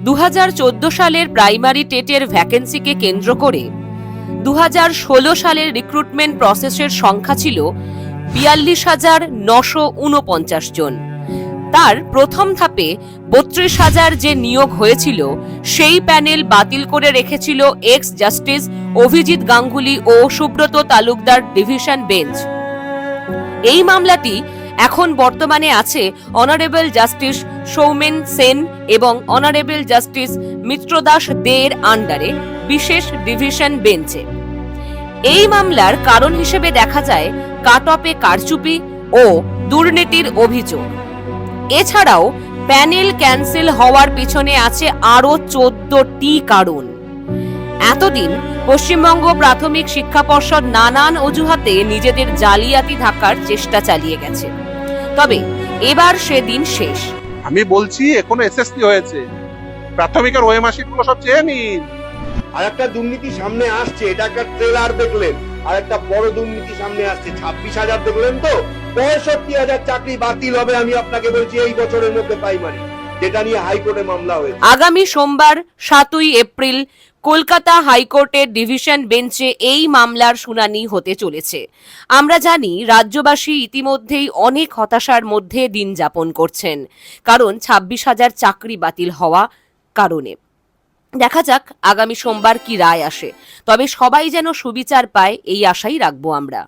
2014 সালের প্রাইমারি টেটের ভ্যাকেন্সিকে কেন্দ্র করে 2016 সালের রিক্রুটমেন্ট প্রসেসের সংখ্যা ছিল 42,949 জন। তার প্রথম ধাপে 32,000 যে নিয়োগ হয়েছিল সেই প্যানেল বাতিল করে রেখেছিল এক্স জাস্টিস অভিজিৎ গাঙ্গুলি ও সুব্রত তালুকদার ডিভিশন বেঞ্চ। এই মামলাটি এখন বর্তমানে আছে অনারেবল জাস্টিস সৌমেন সেন এবং অনারেবল জাস্টিস মিত্রদাস দের আন্ডারে বিশেষ ডিভিশন বেঞ্চে। এই মামলার কারণ হিসেবে দেখা যায় কাট অফে কারচুপি ও দুর্নীতির অভিযোগ। এছাড়াও প্যানেল ক্যান্সেল হওয়ার পিছনে আছে আরো 14টি কারণ। এতদিন পশ্চিমবঙ্গ প্রাথমিক শিক্ষা পর্ষদ নানান অজুহাতে নিজেদের জালিয়াতি ঢাকার চেষ্টা চালিয়ে গেছে, তবে এবার সেদিন শেষ। আমি বলছি এখনো এসএসসি হয়েছে, প্রাথমিকের ওএমআর গুলো সব চেয়ে নিন। আর একটা দুর্নীতি সামনে আসছে, এটা একটা ট্রেলার দেখলেন, আর একটা বড় দুর্নীতি সামনে আসছে। 26,000 দেখলেন তো, 65,000 চাকরি বাতিল হবে আমি আপনাকে বলছি এই বছরের মধ্যে প্রাইমারি, যেটা নিয়ে হাইকোর্টে মামলা হয়েছে। আগামী সোমবার 7ই এপ্রিল কলকাতা হাইকোর্টের ডিভিশন বেঞ্চে এই মামলার শুনানি হতে চলেছে। আমরা জানি রাজ্যবাসী ইতিমধ্যেই অনেক হতাশার মধ্যে দিন যাপন করছেন, কারণ 26,000 চাকরি বাতিল হওয়া কারণে। দেখা যাক আগামী সোমবার কি রায় আসে, তবে সবাই যেন সুবিচার পায় এই আশাই রাখবো আমরা।